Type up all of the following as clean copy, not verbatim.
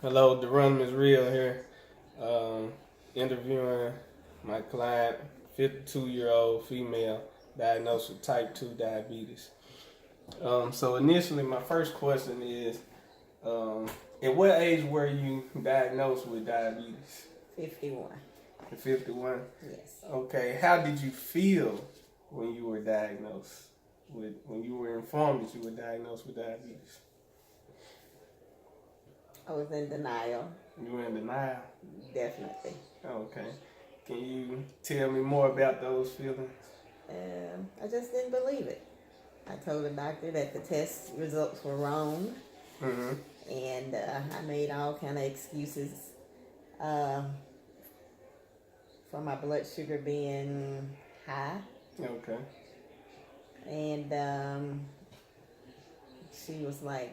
Hello, the Run is Real here. Interviewing my client, 52-year-old female, diagnosed with type 2 diabetes. So initially, my first question is, um, at what age were you diagnosed with diabetes? 51. At 51? Yes. Okay, how did you feel when you were diagnosed when you were informed that you were diagnosed with diabetes? I was in denial. You were in denial? Definitely. Okay. Can you tell me more about those feelings? I just didn't believe it. I told the doctor that the test results were wrong, Mm-hmm. and I made all kind of excuses uh, for my blood sugar being high. Okay. And she was like,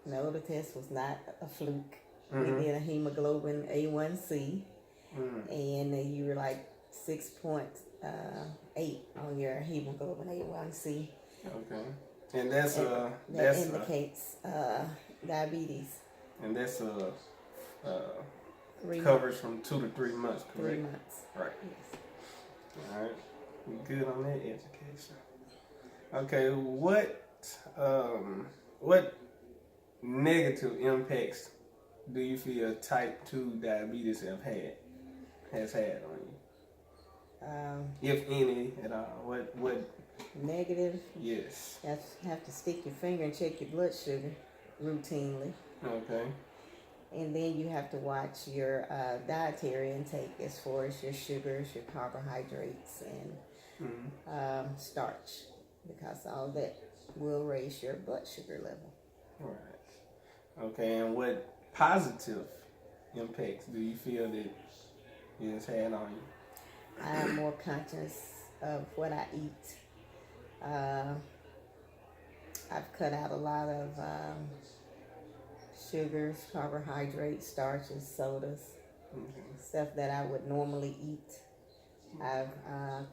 no, the test was not a fluke. Mm-hmm. We did a hemoglobin A1C, Mm-hmm. and you were like 6.8 on your hemoglobin A1C. Okay. And that's That indicates diabetes. and that's 3 covers from 2 to 3 months, correct? 3 months. Right. Yes. All right. We good on that education. Okay. What negative impacts do you feel type 2 diabetes has had on you, if any at all? What? Negative. Yes. You have to stick your finger and check your blood sugar routinely. Okay. And then you have to watch your dietary intake as far as your sugars, your carbohydrates, and Mm-hmm. starch, because all that will raise your blood sugar level. All right. Okay. And what positive impacts do you feel that it has had on you? I am more conscious of what I eat. I've cut out a lot of sugars, carbohydrates, starches, sodas, stuff that I would normally eat. I've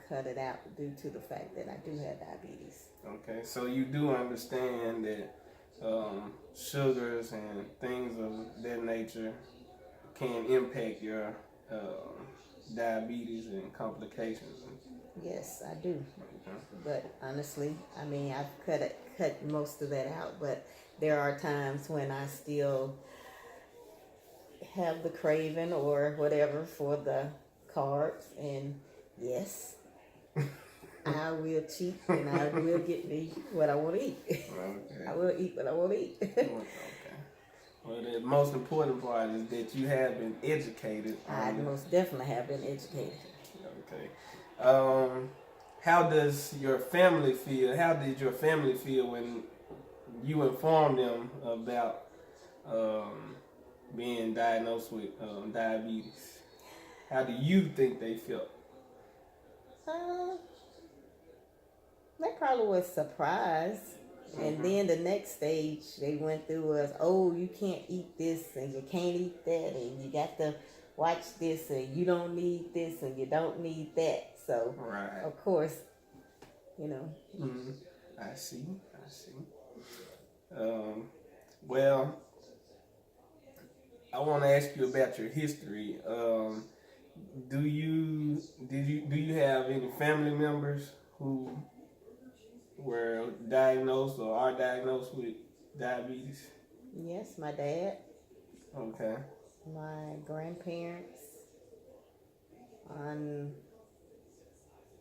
cut it out due to the fact that I do have diabetes. Okay, so you do understand that sugars and things of that nature can impact your diabetes and complications. Yes, I do. Okay. But honestly, I mean, I've cut most of that out. But there are times when I still have the craving or whatever for the carbs, and yes, I will cheat and I will get me what I want to eat. Okay. I will eat what I want to eat. Okay. Well, the most important part is that you have been educated. I most definitely have been educated. Okay. How does your family feel? How did your family feel when you informed them about being diagnosed with diabetes? How do you think they felt? They probably was surprised. And then the next stage they went through was, oh, you can't eat this and you can't eat that and you got to watch this and you don't need this and you don't need that. So, Right. of course, you know. Mm-hmm. I see. Well, I want to ask you about your history. Do you have any family members who were diagnosed or are diagnosed with diabetes? Yes, my dad, Okay. my grandparents, on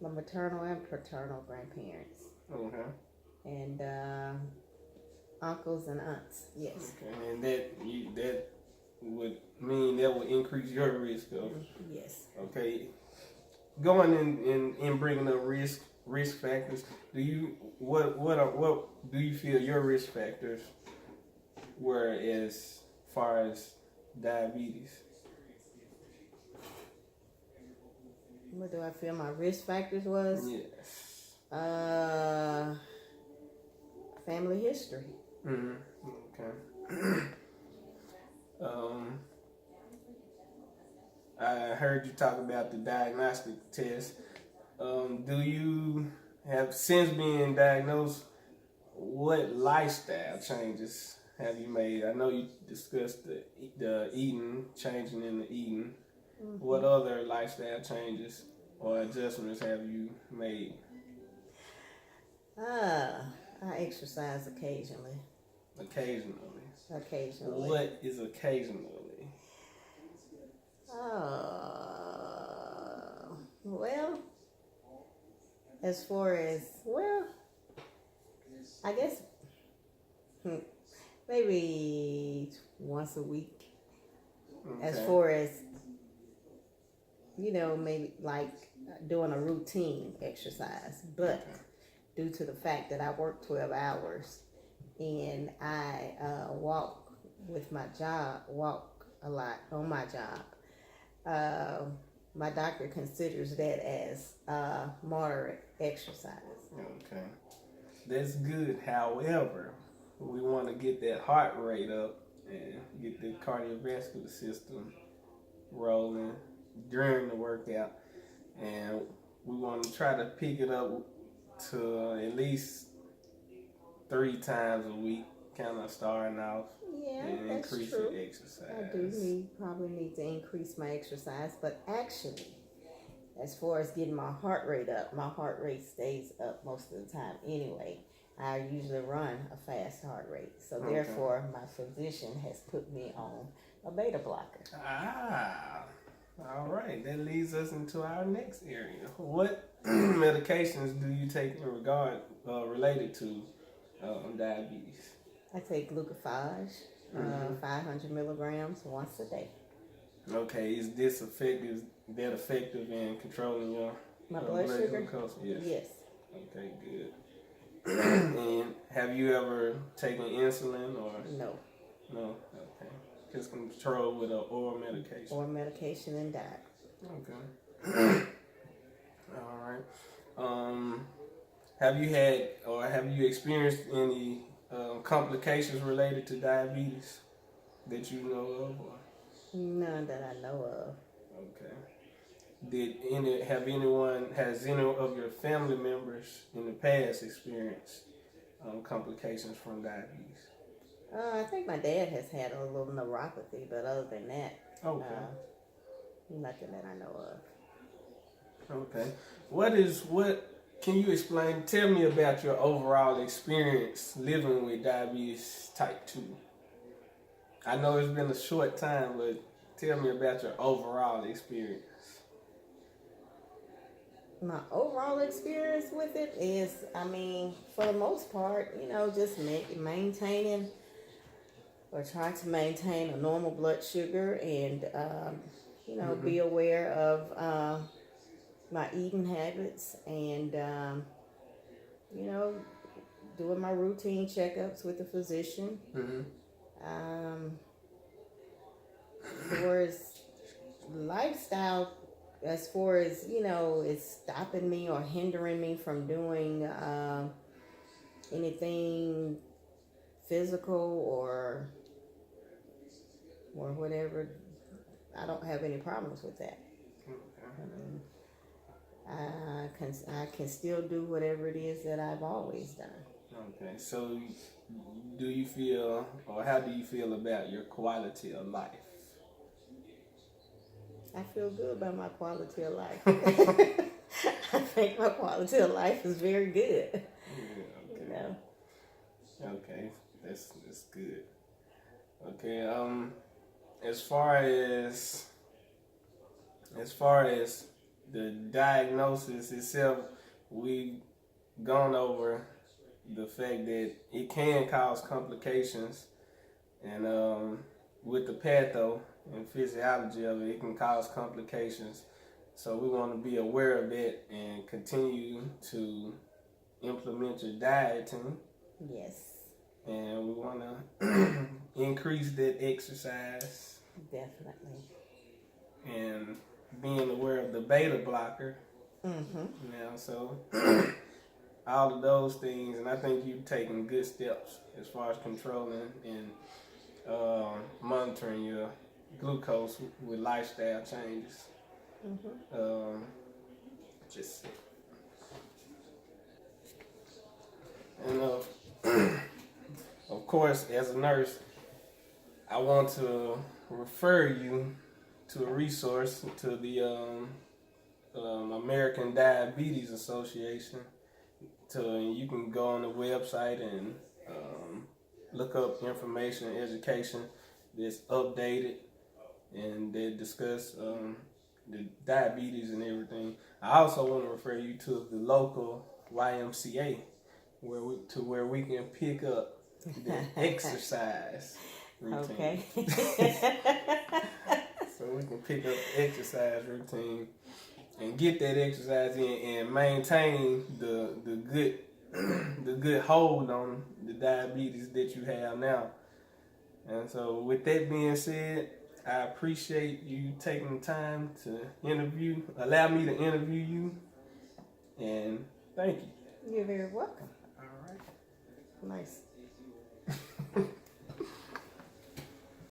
my maternal and paternal grandparents, Okay. and uncles and aunts. Yes. Okay. And that would mean that would increase your risk of. Yes. Okay. Going in bringing up risk factors. What do you feel your risk factors were as far as diabetes? What do I feel my risk factors was? Yes. Family history. Mm-hmm. Okay. I heard you talk about the diagnostic test. Do you have, since being diagnosed, what lifestyle changes have you made? I know you discussed the eating, changing in the eating. What other lifestyle changes or adjustments have you made? I exercise occasionally. Occasionally. Occasionally. What is occasionally? Well, as far as, well, I guess maybe once a week. Okay. As far as, maybe like doing a routine exercise. But due to the fact that I work 12 hours and I walk a lot on my job, my doctor considers that as moderate exercise. Okay. That's good. However, we want to get that heart rate up and get the cardiovascular system rolling during the workout. And we want to try to pick it up to at least 3 times a week, kind of starting off. Yeah, and that's increase true. your exercise. I do probably need to increase my exercise, but actually, as far as getting my heart rate up, my heart rate stays up most of the time anyway. I usually run a fast heart rate, so therefore my physician has put me on a beta blocker. All right. That leads us into our next area. What medications do you take in regard related to diabetes? I take glucophage, 500 milligrams once a day. Okay, is that effective in controlling your My blood sugar? glucose? Yes. Okay, good. And have you ever taken insulin or? No. No? Okay. Just control with an oral medication. Or medication and diet. Okay. All right. Have you had or have you experienced any complications related to diabetes that you know of? Or? None that I know of. Okay. Has any of your family members in the past experienced complications from diabetes? I think my dad has had a little neuropathy, but other than that, nothing that I know of. Okay. Can you explain, tell me about your overall experience living with diabetes type 2? I know it's been a short time, but tell me about your overall experience. My overall experience with it is, for the most part, just maintaining or trying to maintain a normal blood sugar and, be aware of my eating habits and, doing my routine checkups with the physician. As far as lifestyle, as far as, it's stopping me or hindering me from doing anything physical or whatever, I don't have any problems with that. I can still do whatever it is that I've always done. Okay, so do you feel, or how do you feel about your quality of life? I feel good about my quality of life. I think my quality of life is very good. Yeah, okay. Okay, that's good. Okay, as far as the diagnosis itself, we've gone over the fact that it can cause complications, and with the patho and physiology of it, it can cause complications. So we want to be aware of that and continue to implement your dieting. Yes. And we want to increase that exercise. Definitely. And being aware of the beta blocker. So all of those things, and I think you've taken good steps as far as controlling and monitoring your glucose with lifestyle changes. And of of course, as a nurse, I want to refer you to a resource, to the American Diabetes Association. You can go on the website and look up information and education that's updated, and they discuss the diabetes and everything. I also want to refer you to the local YMCA, where we can pick up the exercise routine. Okay. So we can pick up the exercise routine and get that exercise in and maintain the good the good hold on the diabetes that you have now. And so with that being said, I appreciate you taking the time to allow me to interview you, and thank you. You're very welcome. All right. Nice.